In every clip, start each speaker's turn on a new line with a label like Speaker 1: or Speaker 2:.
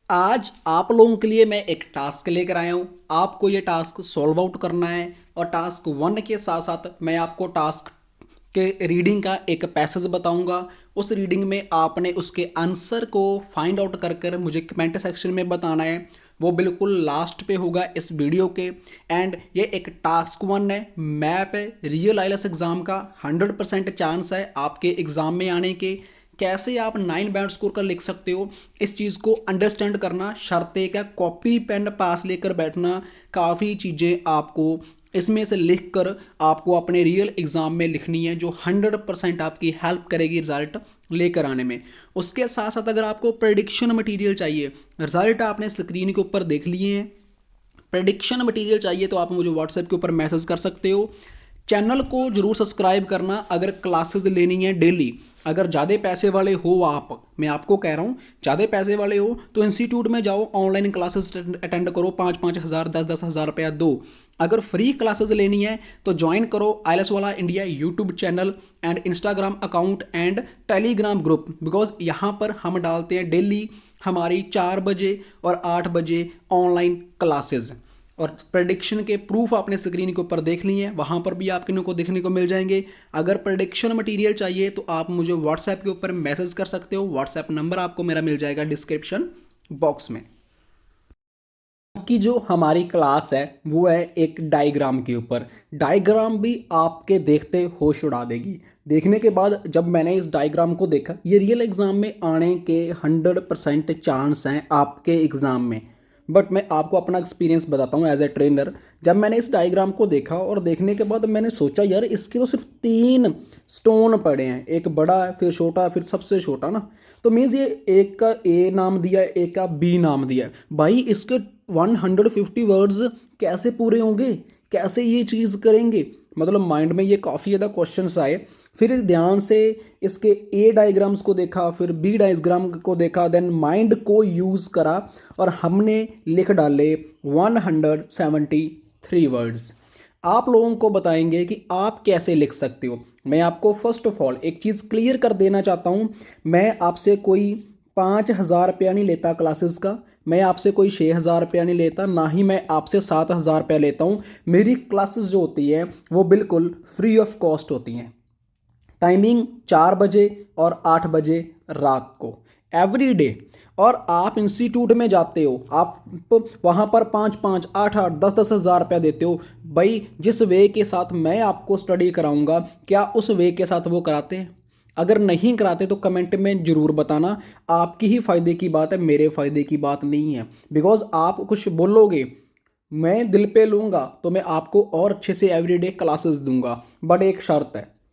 Speaker 1: आज आप लोगों के लिए मैं एक टास्क लेकर आया हूँ। आपको ये टास्क सॉल्व आउट करना है और टास्क वन के साथ साथ मैं आपको टास्क के रीडिंग का एक पैसेज बताऊंगा। उस रीडिंग में आपने उसके आंसर को फाइंड आउट कर कर मुझे कमेंट सेक्शन में बताना है। वो बिल्कुल लास्ट पे होगा इस वीडियो के। एंड ये एक टास्क वन है, मैप है, रियल आइलेट्स एग्ज़ाम का 100% चांस है आपके एग्ज़ाम में आने के। कैसे आप 9 बैंड स्कोर कर लिख सकते हो, इस चीज़ को अंडरस्टैंड करना शर्त है। क्या कॉपी पेन पास लेकर बैठना, काफ़ी चीज़ें आपको इसमें से लिख कर आपको अपने रियल एग्ज़ाम में लिखनी है, जो 100% आपकी हेल्प करेगी रिजल्ट लेकर आने में। उसके साथ साथ अगर आपको प्रेडिक्शन मटेरियल चाहिए, रिजल्ट आपने स्क्रीन के ऊपर देख लिए हैं, प्रेडिक्शन मटेरियल चाहिए तो आप मुझे व्हाट्सएप के ऊपर मैसेज कर सकते हो। चैनल को जरूर सब्सक्राइब करना अगर क्लासेस लेनी है डेली। अगर ज़्यादा पैसे वाले हो आप, मैं आपको कह रहा हूँ, ज़्यादा पैसे वाले हो तो इंस्टीट्यूट में जाओ, ऑनलाइन क्लासेस अटेंड करो, 5-5 हज़ार 10-10 हज़ार रुपया दो। अगर फ्री क्लासेस लेनी है तो ज्वाइन करो आईएलएस वाला India YouTube channel and Instagram account and Telegram group. Because यहाँ पर हम डालते हैं डेली हमारी 4 बजे और 8 बजे ऑनलाइन क्लासेस। और प्रेडिक्शन के प्रूफ आपने स्क्रीन के ऊपर देख लिए हैं, वहाँ पर भी आपके को देखने को मिल जाएंगे। अगर प्रेडिक्शन मटेरियल चाहिए तो आप मुझे व्हाट्सएप के ऊपर मैसेज कर सकते हो। व्हाट्सएप नंबर आपको मेरा मिल जाएगा डिस्क्रिप्शन बॉक्स में। की जो हमारी क्लास है वो है एक डायग्राम के ऊपर। डायग्राम भी आपके देखते होश उड़ा देगी। देखने के बाद जब मैंने इस डायग्राम को देखा, ये रियल एग्ज़ाम में आने के 100% चांस हैं आपके एग्ज़ाम में। बट मैं आपको अपना एक्सपीरियंस बताता हूँ एज ए ट्रेनर। जब मैंने इस डायग्राम को देखा और देखने के बाद मैंने सोचा यार इसके तो सिर्फ 3 स्टोन पड़े हैं, एक बड़ा है फिर छोटा फिर सबसे छोटा ना। तो मीन्स ये एक का ए नाम दिया है, एक का बी नाम दिया है। भाई इसके 150 वर्ड्स कैसे पूरे होंगे, कैसे ये चीज़ करेंगे? मतलब माइंड में ये काफ़ी ज़्यादा क्वेश्चंस आए। फिर ध्यान से इसके ए डायग्राम्स को देखा, फिर बी डायग्राम को देखा, देन माइंड को यूज़ करा और हमने लिख डाले 173 वर्ड्स। आप लोगों को बताएंगे कि आप कैसे लिख सकते हो। मैं आपको फर्स्ट ऑफ ऑल एक चीज़ क्लियर कर देना चाहता हूँ। मैं आपसे कोई 5,000 रुपया नहीं लेता क्लासेस का, मैं आपसे कोई 6,000 रुपया नहीं लेता, ना ही मैं आपसे 7,000 रुपया लेता हूँ। मेरी क्लासेस जो होती है वो बिल्कुल फ्री ऑफ कॉस्ट होती हैं। टाइमिंग 4 बजे और 8 बजे रात को, एवरी डे। और आप इंस्टीट्यूट में जाते हो, आप वहाँ पर 5-5, 8-8, 10-10 हज़ार रुपया देते हो। भाई जिस वे के साथ मैं आपको स्टडी कराऊंगा, क्या उस वे के साथ वो कराते हैं? अगर नहीं कराते तो कमेंट में ज़रूर बताना। आपकी ही फ़ायदे की बात है, मेरे फ़ायदे की बात नहीं है। बिकॉज आप कुछ बोलोगे, मैं दिल पे लूँगा तो मैं आपको और अच्छे से एवरीडे क्लासेस दूंगा। बट एक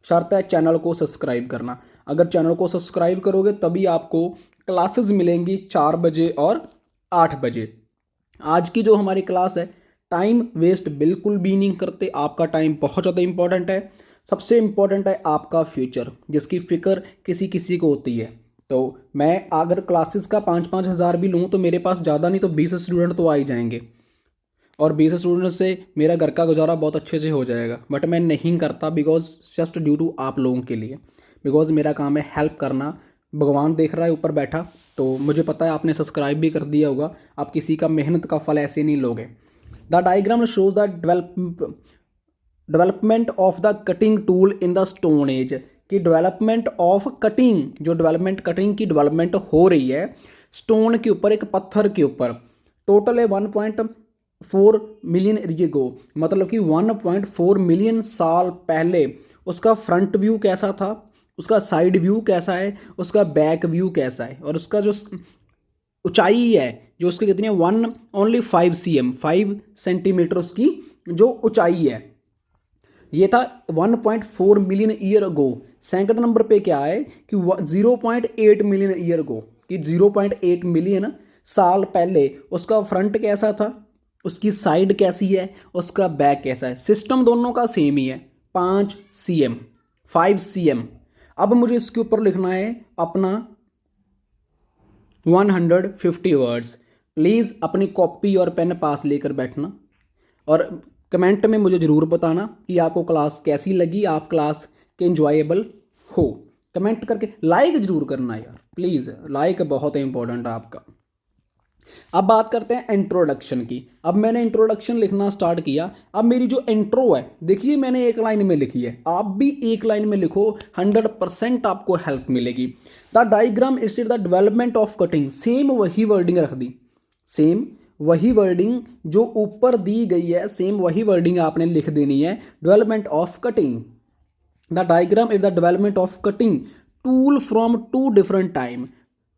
Speaker 1: शर्त है चैनल को सब्सक्राइब करना। अगर चैनल को सब्सक्राइब करोगे तभी आपको क्लासेस मिलेंगी 4 बजे और 8 बजे। आज की जो हमारी क्लास है, टाइम वेस्ट बिल्कुल भी नहीं करते। आपका टाइम बहुत ज़्यादा इंपॉर्टेंट है। सबसे इंपॉर्टेंट है आपका फ्यूचर, जिसकी फ़िक्र किसी किसी को होती है। तो मैं अगर क्लासेस का 5-5 हज़ार भी लूँ तो मेरे पास ज़्यादा नहीं तो 20 स्टूडेंट तो आ ही जाएंगे, और 20 स्टूडेंट से मेरा घर का गुजारा बहुत अच्छे से हो जाएगा। बट मैं नहीं करता बिकॉज जस्ट ड्यू टू आप लोगों के लिए। बिकॉज मेरा काम है हेल्प करना। भगवान देख रहा है ऊपर बैठा, तो मुझे पता है आपने सब्सक्राइब भी कर दिया होगा। आप किसी का मेहनत का फल ऐसे नहीं लोगे। The diagram shows the development of the cutting tool in the stone as. कि डेवलपमेंट ऑफ कटिंग, जो डेवलपमेंट कटिंग की डेवलपमेंट हो रही है स्टोन के ऊपर, एक पत्थर के ऊपर। टोटल है 1.4 मिलियन ईयर गो, मतलब कि 1.4 मिलियन साल पहले उसका फ्रंट व्यू कैसा था, उसका साइड व्यू कैसा है, उसका बैक व्यू कैसा है, और उसका जो ऊंचाई है, जो उसकी कितनी है, 5 cm, 5 सेंटीमीटर उसकी जो ऊंचाई है। ये था 1.4 मिलियन ईयर अगो। सेकंड नंबर पे क्या है कि 0.8 मिलियन ईयर अगो, कि 0.8 मिलियन साल पहले उसका फ्रंट कैसा था, उसकी साइड कैसी है, उसका बैक कैसा है। सिस्टम दोनों का सेम ही है, 5 cm, 5 cm। अब मुझे इसके ऊपर लिखना है अपना 150 वर्ड्स। प्लीज़ अपनी कॉपी और पेन पास लेकर बैठना और कमेंट में मुझे ज़रूर बताना कि आपको क्लास कैसी लगी, आप क्लास के इंजॉयबल हो। कमेंट करके लाइक ज़रूर करना यार, प्लीज़। लाइक बहुत इंपॉर्टेंट है आपका। अब बात करते हैं इंट्रोडक्शन की। अब मैंने इंट्रोडक्शन लिखना स्टार्ट किया। अब मेरी जो इंट्रो है, देखिए मैंने एक लाइन में लिखी है, आप भी एक लाइन में लिखो, 100% आपको हेल्प मिलेगी। The diagram is the development of cutting, same वही वर्डिंग रख दी, सेम वही वर्डिंग जो ऊपर दी गई है, सेम वही वर्डिंग आपने लिख देनी है, development of cutting. The diagram is the development of cutting tool from two different time,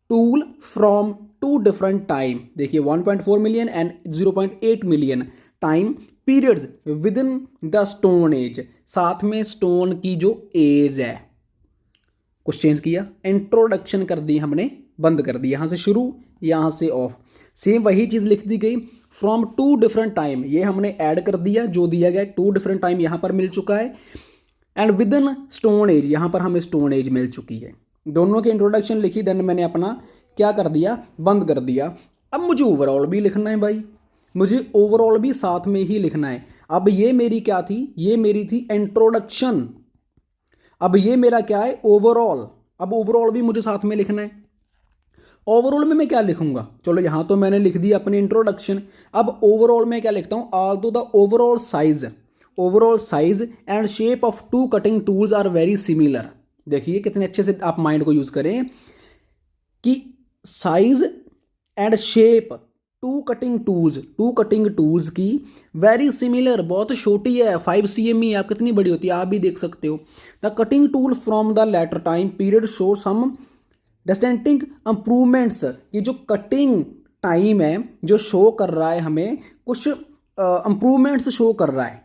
Speaker 1: tool from two different time, देखिए 1.4 million and 0.8 million time periods within the stone age, साथ में stone की जो as है, कुछ change किया, introduction कर दी हमने, बंद कर दी, यहाँ से शुरू यहाँ से ऑफ, सेम वही चीज़ लिख दी गई। फ्रॉम टू डिफरेंट टाइम, ये हमने ऐड कर दिया जो दिया गया, टू डिफरेंट टाइम यहाँ पर मिल चुका है, and with in stone age, यहाँ पर हमें स्टोन एज मिल चुकी है। दोनों की इंट्रोडक्शन लिखी, देन मैंने अपना क्या कर दिया, बंद कर दिया। अब मुझे ओवरऑल भी लिखना है भाई, मुझे ओवरऑल भी साथ में ही लिखना है। अब ये मेरी क्या थी, ये मेरी थी इंट्रोडक्शन, अब ये मेरा क्या है, ओवरऑल। अब ओवरऑल भी मुझे साथ में लिखना है। ओवरऑल में मैं क्या लिखूंगा, चलो यहाँ तो मैंने लिख दिया अपनी इंट्रोडक्शन। अब ओवरऑल में क्या लिखता हूँ, although the overall size and shape of two cutting tools are very similar. देखिए कितने अच्छे से आप माइंड को यूज करें कि size and shape two cutting tools की वेरी सिमिलर, बहुत छोटी है, 5 cm ही, आप कितनी बड़ी होती है आप भी देख सकते हो। The cutting tool from the latter time period show some distinctive improvements, ये जो कटिंग टाइम है जो शो कर रहा है हमें कुछ इंप्रूवमेंट्स शो कर रहा है,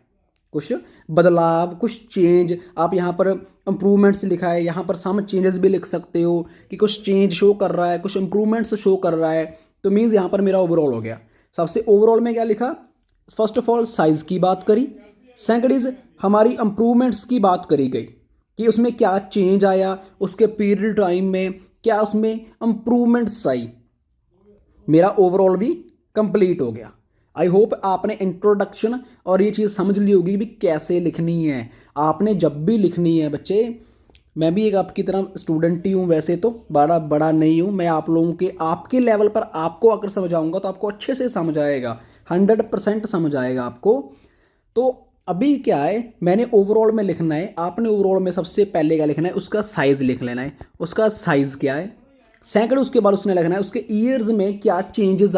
Speaker 1: कुछ बदलाव, कुछ चेंज। आप यहाँ पर इंप्रूवमेंट्स लिखा है, यहाँ पर सम चेंजेस भी लिख सकते हो कि कुछ चेंज शो कर रहा है, कुछ इंप्रूवमेंट्स शो कर रहा है, तो मीन्स यहाँ पर मेरा ओवरऑल हो गया। सबसे ओवरऑल में क्या लिखा, फर्स्ट ऑफ ऑल साइज की बात करी, सेकंड इज हमारी इंप्रूवमेंट्स की बात करी गई कि उसमें क्या चेंज आया, उसके पीरियड टाइम में क्या उसमें इंप्रूवमेंट्स आई, मेरा ओवरऑल भी कंप्लीट हो गया। आई होप आपने इंट्रोडक्शन और ये चीज़ समझ ली होगी भी कैसे लिखनी है। आपने जब भी लिखनी है बच्चे, मैं भी एक आपकी तरह स्टूडेंट ही हूँ, वैसे तो बड़ा नहीं हूँ मैं, आप लोगों के आपके लेवल पर आपको अगर समझाऊंगा तो आपको अच्छे से समझ आएगा, 100% समझ आएगा आपको। तो अभी क्या है, मैंने ओवरऑल में लिखना है, आपने ओवरऑल में सबसे पहले क्या लिखना है, उसका साइज़ लिख लेना है, उसका साइज़ क्या है। सेकंड उसके बाद उसने लिखना है उसके ईयर्स में क्या चेंजेस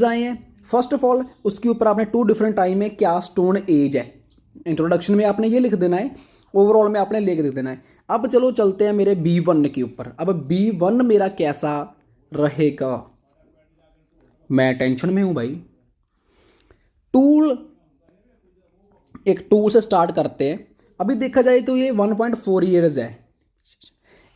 Speaker 1: आए हैं। फर्स्ट ऑफ ऑल उसके ऊपर आपने टू डिफरेंट टाइम में क्या स्टोन एज है, इंट्रोडक्शन में आपने ये लिख देना है, ओवरऑल में आपने लिख देना है। अब चलो चलते हैं मेरे B1 के ऊपर। अब B1 मेरा कैसा रहेगा, मैं टेंशन में हूं भाई। एक टूल से स्टार्ट करते हैं। अभी देखा जाए तो ये 1.4 ईयर्स है।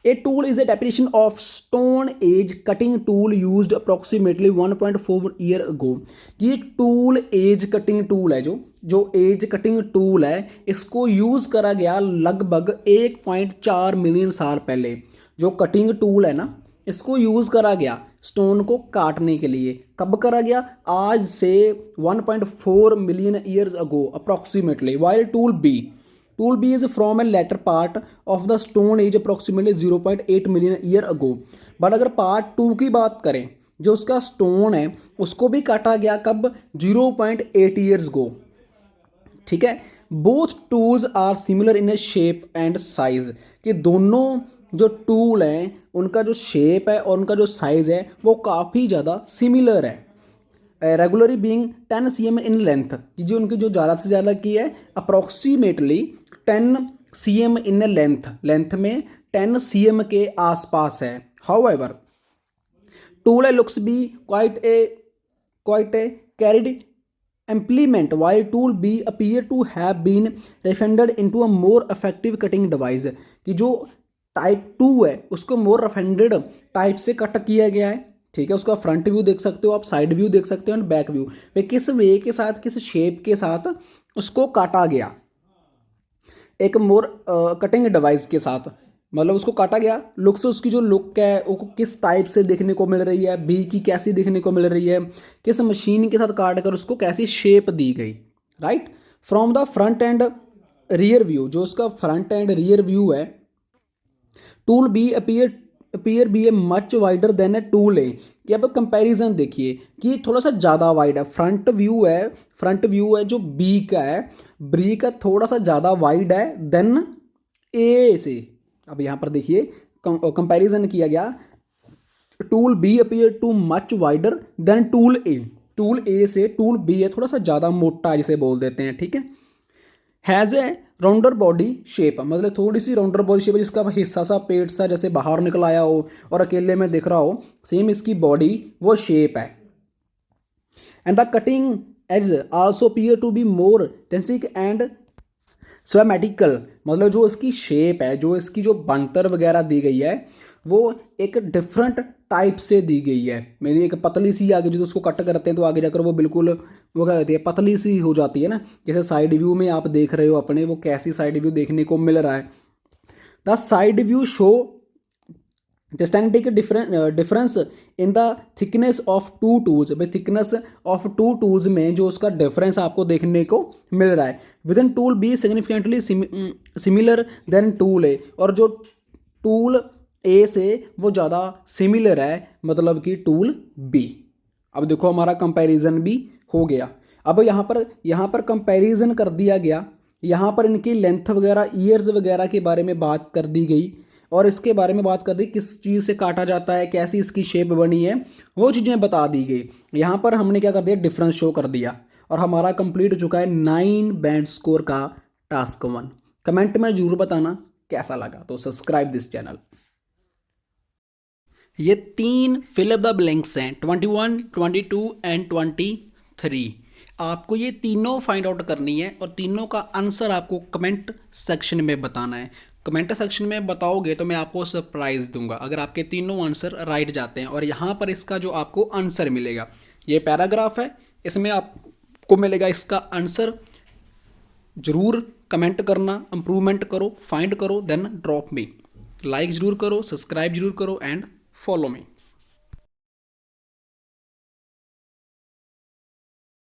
Speaker 1: A tool is a definition of stone age cutting tool used approximately 1.4 year ago. ये टूल एज कटिंग टूल है, जो एज कटिंग टूल है, इसको यूज़ करा गया लगभग 1.4 मिलियन साल पहले। जो कटिंग टूल है ना, इसको यूज़ करा गया स्टोन को काटने के लिए। कब करा गया, आज से 1.4 million years ago approximately. While tool B is from a later part of the stone age approximately 0.8 million year ago. But अगर पार्ट 2 की बात करें, जो उसका स्टोन है उसको भी काटा गया कब, 0.8 ईयर्स गो। ठीक है, both tools are similar in a shape and size, कि दोनों जो टूल हैं उनका जो शेप है और उनका जो साइज है वो काफ़ी ज़्यादा सिमिलर है। Regularly being 10 cm in length, कि जो उनकी जो ज़्यादा से ज़्यादा की है अप्रोक्सीमेटली 10 cm इन लेंथ में 10 cm के आसपास है। However tool looks B quite a carried implement while tool B appear to have been refined into a more effective cutting device, कि जो टाइप 2 है उसको मोर रिफाइंड टाइप से cut किया गया है। ठीक है, उसका फ्रंट व्यू देख सकते हो आप, साइड व्यू देख सकते हो एंड बैक व्यू, वे किस वे के साथ, किस शेप के साथ उसको काटा गया, एक मोर कटिंग डिवाइस के साथ, मतलब उसको काटा गया। लुक्स, उसकी जो लुक है वो किस टाइप से देखने को मिल रही है, बी की कैसी देखने को मिल रही है, किस मशीन के साथ काट कर उसको कैसी शेप दी गई, right. From the front and rear view, जो उसका फ्रंट एंड रियर व्यू है, tool B appear appear B a much wider than a tool A, कि अब कंपैरिजन देखिए कि थोड़ा सा ज़्यादा वाइड है, फ्रंट व्यू है जो बी का है, बी का थोड़ा सा ज़्यादा वाइड है देन ए से। अब यहाँ पर देखिए कंपैरिजन किया गया, tool B appear to much wider than tool A से टूल बी है थोड़ा सा ज़्यादा मोटा जिसे बोल देते हैं, ठीक है। Has a rounder body shape, मतलब थोड़ी सी राउंडर बॉडी शेप है जिसका हिस्सा सा पेट सा जैसे बाहर निकल आया हो और अकेले में दिख रहा हो, सेम इसकी बॉडी वो शेप है। And the cutting edge also appear to be more dense and symmetrical, मतलब जो इसकी शेप है, जो इसकी जो बनतर वगैरह दी गई है वो एक डिफरेंट टाइप से दी गई है। मेरी एक पतली सी आगे जो उसको कट करते हैं तो आगे जाकर वो बिल्कुल वो क्या कहती है पतली सी हो जाती है ना, जैसे साइड व्यू में आप देख रहे हो अपने, वो कैसी साइड व्यू देखने को मिल रहा है। The side view show distinctive difference in the thickness of two tools, भाई थिकनेस ऑफ टू टूल्स में जो उसका डिफरेंस आपको देखने को मिल रहा है। Within tool B significantly similar than tool A, और जो टूल ए से वो ज़्यादा सिमिलर है मतलब कि टूल बी। अब देखो हमारा कंपैरिजन भी हो गया। अब यहाँ पर कंपैरिजन कर दिया गया, यहाँ पर इनकी लेंथ वगैरह ईयर्स वगैरह के बारे में बात कर दी गई और इसके बारे में बात कर दी किस चीज़ से काटा जाता है, कैसी इसकी शेप बनी है, वो चीज़ें बता दी गई। यहाँ पर हमने क्या कर दिया, डिफरेंस शो कर दिया और हमारा कंप्लीट हो चुका है 9 बैंड स्कोर का टास्क 1। कमेंट में जरूर बताना कैसा लगा, तो सब्सक्राइब दिस चैनल। ये 3 फिल द ब्लैंक्स हैं 21, 22 एंड 23। आपको ये तीनों फाइंड आउट करनी है और तीनों का आंसर आपको कमेंट सेक्शन में बताना है। कमेंट सेक्शन में बताओगे तो मैं आपको सरप्राइज़ दूंगा अगर आपके तीनों आंसर राइट जाते हैं। और यहाँ पर इसका जो आपको आंसर मिलेगा, ये पैराग्राफ है, इसमें आपको मिलेगा इसका आंसर। ज़रूर कमेंट करना, इम्प्रूवमेंट करो, फाइंड करो, देन ड्रॉप मी। लाइक ज़रूर करो, सब्सक्राइब ज़रूर करो एंड follow me।